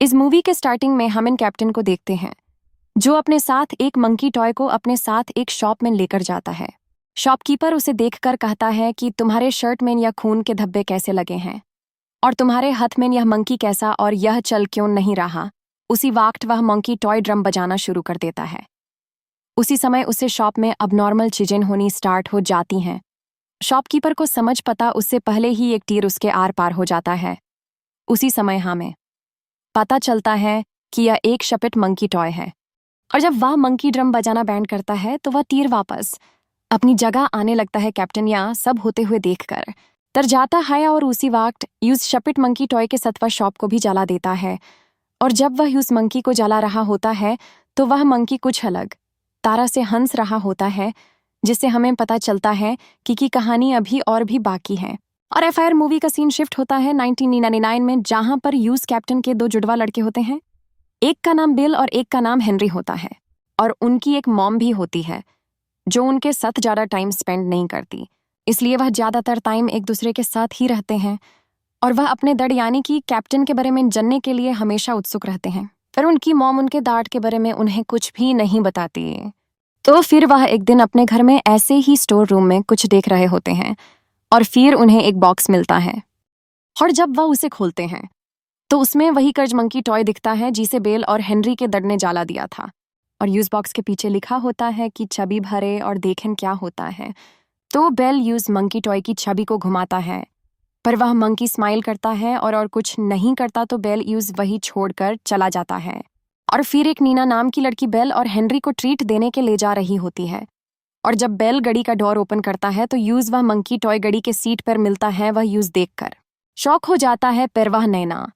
इस मूवी के स्टार्टिंग में हम इन कैप्टन को देखते हैं जो अपने साथ एक मंकी टॉय को अपने साथ एक शॉप में लेकर जाता है। शॉपकीपर उसे देखकर कहता है कि तुम्हारे शर्ट में यह खून के धब्बे कैसे लगे हैं और तुम्हारे हाथ में यह मंकी कैसा और यह चल क्यों नहीं रहा। उसी वक्त वह मंकी टॉय ड्रम बजाना शुरू कर देता है। उसी समय उसे शॉप में अबनॉर्मल चीजें होनी स्टार्ट हो जाती हैं। शॉपकीपर को समझ पता उससे पहले ही एक तीर उसके आर पार हो जाता है। उसी समय हमें पता चलता है कि यह एक शपिट मंकी टॉय है और जब वह मंकी ड्रम बजाना बैंड करता है तो वह तीर वापस अपनी जगह आने लगता है। कैप्टन यहाँ सब होते हुए देखकर डर जाता है और उसी वक्त यूज शपिट मंकी टॉय के साथ वह शॉप को भी जला देता है। और जब वह उस मंकी को जला रहा होता है तो वह मंकी कुछ अलग तारा से हंस रहा होता है, जिससे हमें पता चलता है कि कहानी अभी और भी बाकी है। और एफआईआर मूवी का सीन शिफ्ट होता है 1999 में, जहां पर यूज कैप्टन के दो जुड़वा लड़के होते हैं। एक का नाम बिल और एक का नाम हेनरी होता है और उनकी एक मॉम भी होती है जो उनके साथ ज़्यादा टाइम स्पेंड नहीं करती, इसलिए वह ज़्यादातर टाइम एक दूसरे के साथ ही रहते हैं और वह अपने दर्द यानी कि कैप्टन के बारे में जानने के लिए हमेशा उत्सुक रहते हैं। फिर उनकी मॉम उनके दार्ड के बारे में उन्हें कुछ भी नहीं बताती। तो फिर वह एक दिन अपने घर में ऐसे ही स्टोर रूम में कुछ देख रहे होते हैं और फिर उन्हें एक बॉक्स मिलता है और जब वह उसे खोलते हैं तो उसमें वही कर्ज मंकी टॉय दिखता है जिसे बेल और हेनरी के दर्द ने जला दिया था। और यूज बॉक्स के पीछे लिखा होता है कि छवि भरे और देखें क्या होता है। तो बेल यूज मंकी टॉय की छवि को घुमाता है पर वह मंकी स्माइल करता है और कुछ नहीं करता, तो बेल यूज वही छोड़कर चला जाता है। और फिर एक नीना नाम की लड़की बेल और हेनरी को ट्रीट देने के ले जा रही होती है और जब बेल गड़ी का डोर ओपन करता है तो यूज वह मंकी टॉय गड़ी के सीट पर मिलता है। वह यूज देखकर शॉक हो जाता है पर वह नैना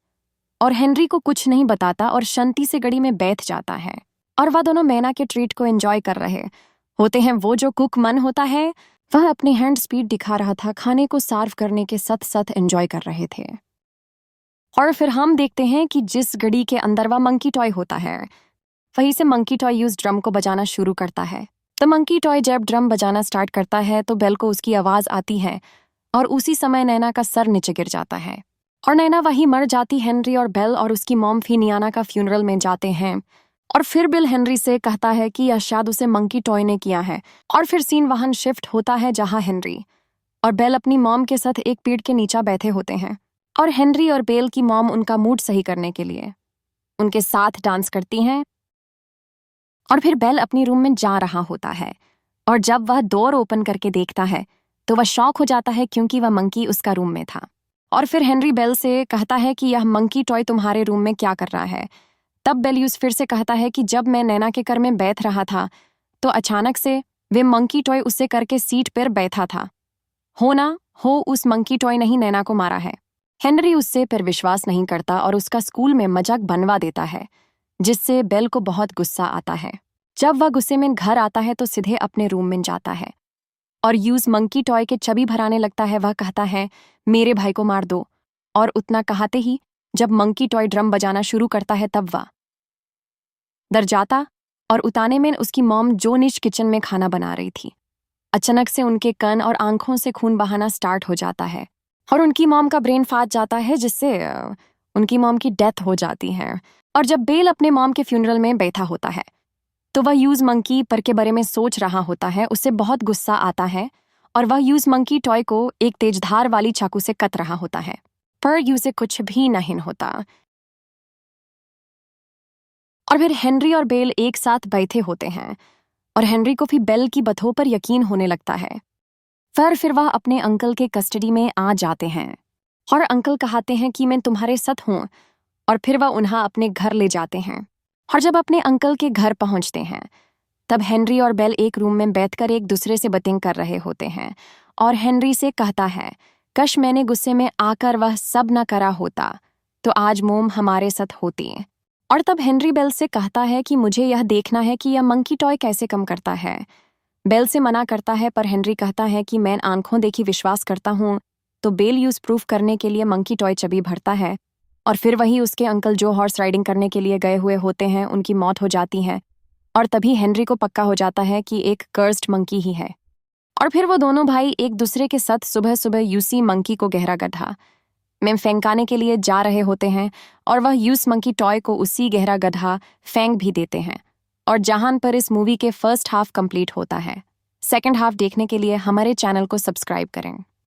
और हेनरी को कुछ नहीं बताता और शांति से गड़ी में बैठ जाता है और वह दोनों नैना के ट्रीट को एंजॉय कर रहे होते हैं। वो जो कुक मन होता है वह अपनी हैंड स्पीड दिखा रहा था, खाने को सर्व करने के साथ साथ एंजॉय कर रहे थे। और फिर हम देखते हैं कि जिस गड़ी के अंदर वह मंकी टॉय होता है वहीं से मंकी टॉय यूज ड्रम को बजाना शुरू करता है। तो मंकी टॉय जब ड्रम बजाना स्टार्ट करता है तो बेल को उसकी आवाज आती है और उसी समय नैना का सर नीचे गिर जाता है और नैना वहीं मर जाती। हेनरी और बेल और उसकी मॉम फिनियाना का फ्यूनरल में जाते हैं और फिर बिल हेनरी से कहता है कि यह शायद उसे मंकी टॉय ने किया है। और फिर सीन वहां शिफ्ट होता है जहां हेनरी और बेल अपनी मॉम के साथ एक पेड़ के नीचे बैठे होते हैं और हेनरी और बेल की मॉम उनका मूड सही करने के लिए उनके साथ डांस करती हैं। और फिर बेल अपनी रूम में जा रहा होता है और जब वह डोर ओपन करके देखता है तो वह शॉक हो जाता है क्योंकि वह मंकी उसका रूम में था। और फिर हेनरी बेल से कहता है कि यह मंकी टॉय तुम्हारे रूम में क्या कर रहा है। तब बेल यूज फिर से कहता है कि जब मैं नैना के घर में बैठ रहा था तो अचानक से वे मंकी टॉय उससे करके सीट पर बैठा था। हो ना हो उस मंकी टॉय ने ही नैना को मारा है। हेनरी उससे पर विश्वास नहीं करता और उसका स्कूल में मजाक बनवा देता है, जिससे बेल को बहुत गुस्सा आता है। जब वह गुस्से में घर आता है तो सीधे अपने रूम में जाता है और यूज मंकी टॉय के छवि भराने लगता है। वह कहता है मेरे भाई को मार दो और उतना कहते ही जब मंकी टॉय ड्रम बजाना शुरू करता है तब वह डर जाता और उताने में उसकी मॉम जो नीच किचन में खाना बना रही थी अचानक से उनके कान और आंखों से खून बहाना स्टार्ट हो जाता है और उनकी मॉम का ब्रेन फाट जाता है, जिससे उनकी मॉम की डेथ हो जाती है। और जब बेल अपने मॉम के फ्यूनरल में बैठा होता है तो वह यूज मंकी पर के बारे में सोच रहा होता है। उसे बहुत गुस्सा आता है और वह यूज मंकी टॉय को एक तेजधार वाली चाकू से कट रहा होता है पर यूज कुछ भी नहीं होता। और फिर हेनरी और बेल एक साथ बैठे होते हैं और हेनरी को भी बेल की बातों पर यकीन होने लगता है। फिर वह अपने अंकल के कस्टडी में आ जाते हैं और अंकल कहते हैं कि मैं तुम्हारे साथ हूँ और फिर वह उन्हें अपने घर ले जाते हैं। और जब अपने अंकल के घर पहुंचते हैं तब हेनरी और बेल एक रूम में बैठकर एक दूसरे से बातें कर रहे होते हैं और हेनरी से कहता है कश मैंने गुस्से में आकर वह सब न करा होता तो आज मोम हमारे साथ होती। और तब हेनरी बेल से कहता है कि मुझे यह देखना है कि यह मंकी टॉय कैसे कम करता है। बेल से मना करता है पर हेनरी कहता है कि मैं आंखों देखी विश्वास करता हूँ। तो बेल यूज प्रूफ करने के लिए मंकी टॉय छवि भरता है और फिर वही उसके अंकल जो हॉर्स राइडिंग करने के लिए गए हुए होते हैं उनकी मौत हो जाती है और तभी हेनरी को पक्का हो जाता है कि एक कर्स्ड मंकी ही है। और फिर वो दोनों भाई एक दूसरे के साथ सुबह सुबह यूसी मंकी को गहरा गड्ढा में फेंकाने के लिए जा रहे होते हैं और वह यूस मंकी टॉय को उसी गहरा गड्ढा फेंक भी देते हैं। और जहां पर इस मूवी के फर्स्ट हाफ कंप्लीट होता है। सेकंड हाफ देखने के लिए हमारे चैनल को सब्सक्राइब करें।